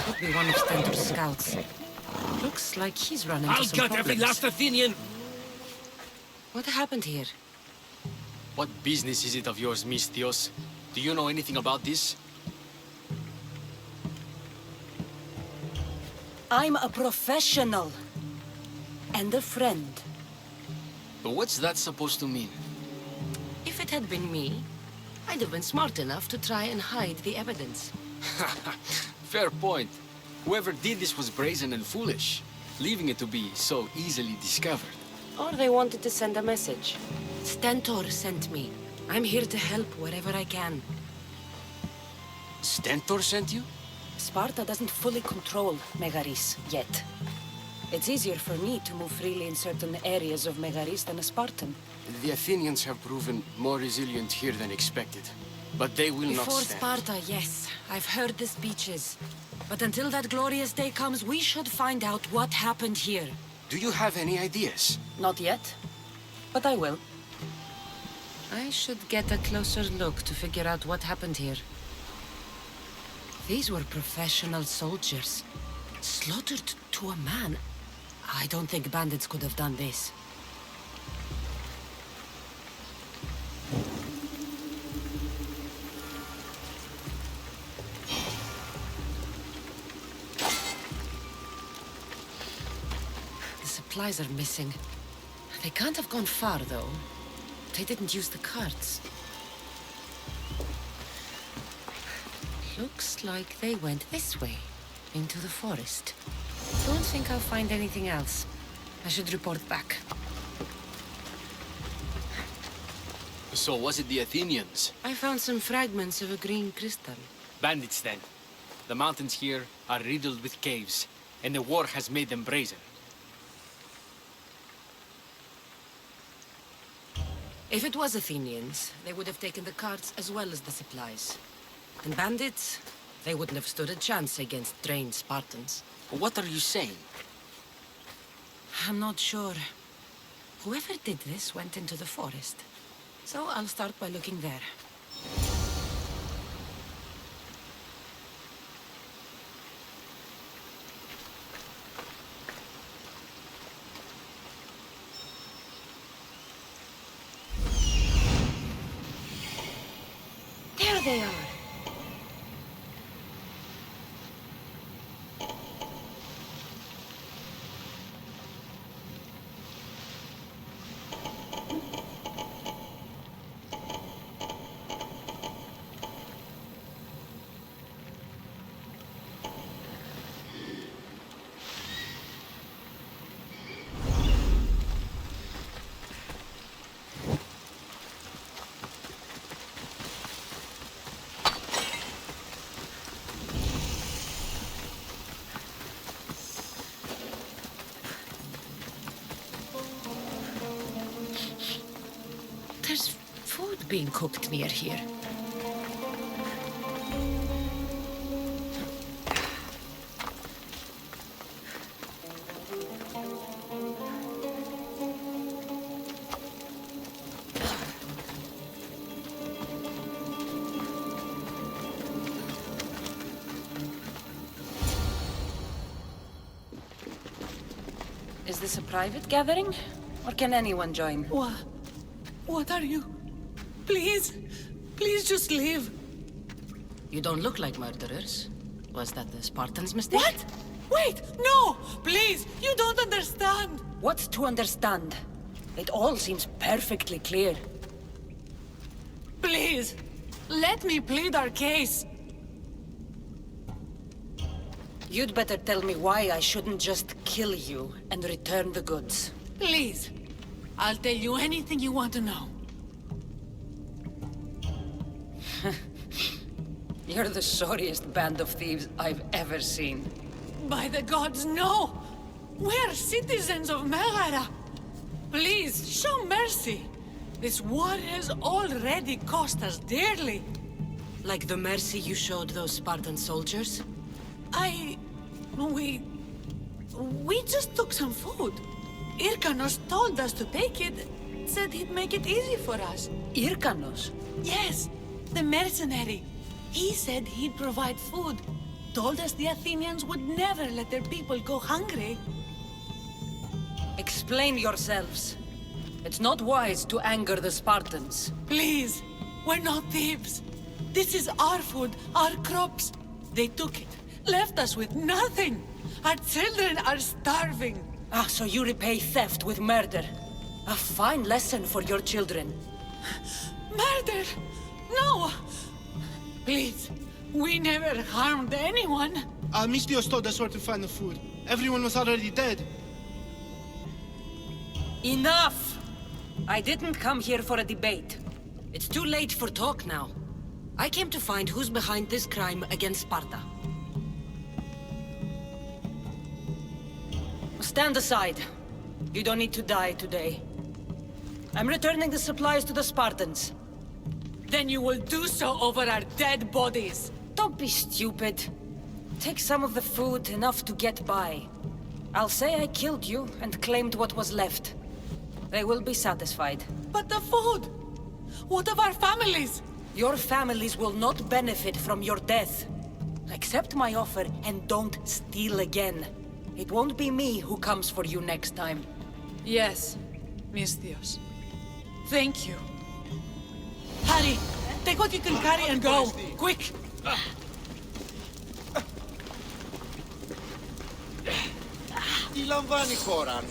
Could be one of Stentor's scouts. Looks like he's run into some I'll problems. get every last Athenian! What happened here? What business is it of yours, Misthios? Do you know anything about this? I'm a professional. And a friend. But what's that supposed to mean? If it had been me, I'd have been smart enough to try and hide the evidence. Fair point. Whoever did this was brazen and foolish, leaving it to be so easily discovered. Or they wanted to send a message. Stentor sent me. I'm here to help wherever I can. Stentor sent you? Sparta doesn't fully control Megaris yet. It's easier for me to move freely in certain areas of Megaris than a Spartan. The Athenians have proven more resilient here than expected. But they will not Before stand. Sparta, yes. I've heard the speeches. But until that glorious day comes, we should find out what happened here. Do you have any ideas? Not yet. But I will. I should get a closer look to figure out what happened here. These were professional soldiers. Slaughtered to a man. I don't think bandits could have done this. The supplies are missing. They can't have gone far, though. They didn't use the carts. Looks like they went this way, into the forest. Don't think I'll find anything else. I should report back. So was it the Athenians? I found some fragments of a green crystal. Bandits then. The mountains here are riddled with caves, and the war has made them brazen. If it was Athenians, they would have taken the carts as well as the supplies. And bandits, they wouldn't have stood a chance against trained Spartans. What are you saying? I'm not sure. Whoever did this went into the forest. So I'll start by looking there. There they are. being cooked near here. Is this a private gathering? Or can anyone join? What are you? Please, please just leave. You don't look like murderers. Was that the Spartans' mistake? What? Wait, no! Please, you don't understand. What's to understand? It all seems perfectly clear. Please, let me plead our case. You'd better tell me why I shouldn't just kill you and return the goods. Please, I'll tell you anything you want to know. You're the sorriest band of thieves I've ever seen. By the gods, no! We're citizens of Megara. Please, show mercy. This war has already cost us dearly. Like the mercy you showed those Spartan soldiers? We just took some food. Irkanos told us to take it, said he'd make it easy for us. Irkanos? Yes, the mercenary. He said he'd provide food. Told us the Athenians would never let their people go hungry. Explain yourselves. It's not wise to anger the Spartans. Please, we're not thieves. This is our food, our crops. They took it, left us with nothing. Our children are starving. Ah, so you repay theft with murder. A fine lesson for your children. Murder? No! Please, we never harmed anyone. Mistios told us where to find the food. Everyone was already dead. Enough! I didn't come here for a debate. It's too late for talk now. I came to find who's behind this crime against Sparta. Stand aside. You don't need to die today. I'm returning the supplies to the Spartans. Then you will do so over our dead bodies. Don't be stupid. Take some of the food, enough to get by. I'll say I killed you and claimed what was left. They will be satisfied. But the food! What of our families? Your families will not benefit from your death. Accept my offer and don't steal again. It won't be me who comes for you next time. Yes, Mistios. Thank you. Hurry! Take what you can carry and go! Quick! Τι λαμβάνει η χώρα?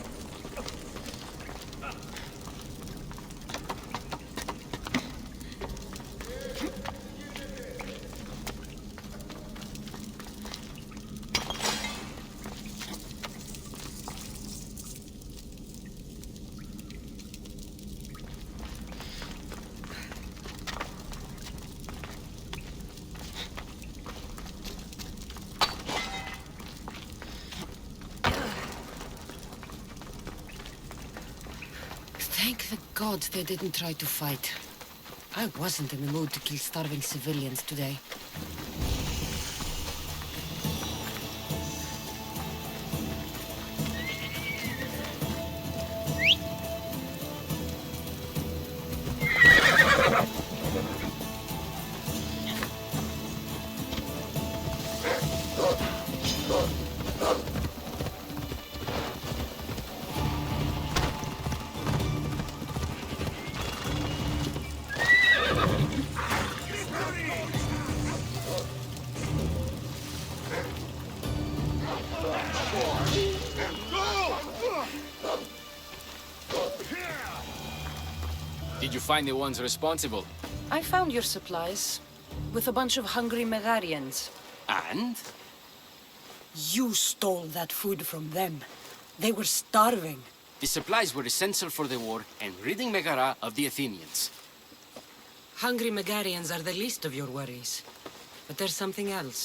Thank the gods they didn't try to fight. I wasn't in the mood to kill starving civilians today. Did you find the ones responsible? I found your supplies, with a bunch of hungry Megarians. And? You stole that food from them. They were starving. The supplies were essential for the war and ridding Megara of the Athenians. Hungry Megarians are the least of your worries. But there's something else.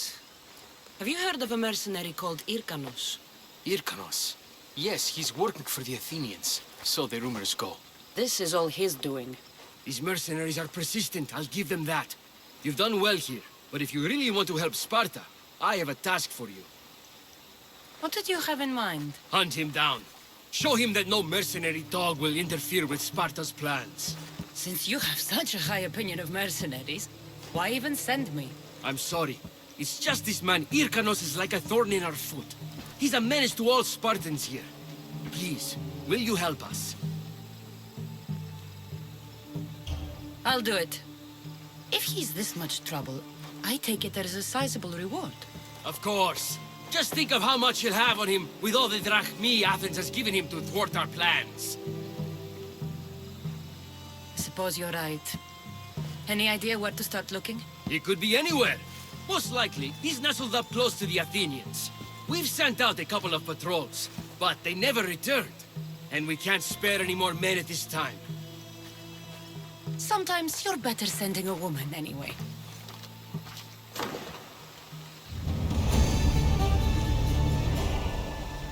Have you heard of a mercenary called Irkanos? Irkanos? Yes, he's working for the Athenians. So the rumors go. This is all his doing. These mercenaries are persistent, I'll give them that. You've done well here, but if you really want to help Sparta, I have a task for you. What did you have in mind? Hunt him down. Show him that no mercenary dog will interfere with Sparta's plans. Since you have such a high opinion of mercenaries, why even send me? I'm sorry. It's just this man, Irkanos, is like a thorn in our foot. He's a menace to all Spartans here. Please, will you help us? I'll do it. If he's this much trouble, I take it there is a sizable reward. Of course. Just think of how much he'll have on him with all the drachmi Athens has given him to thwart our plans. Suppose you're right. Any idea where to start looking? He could be anywhere. Most likely, he's nestled up close to the Athenians. We've sent out a couple of patrols, but they never returned. And we can't spare any more men at this time. Sometimes you're better sending a woman anyway.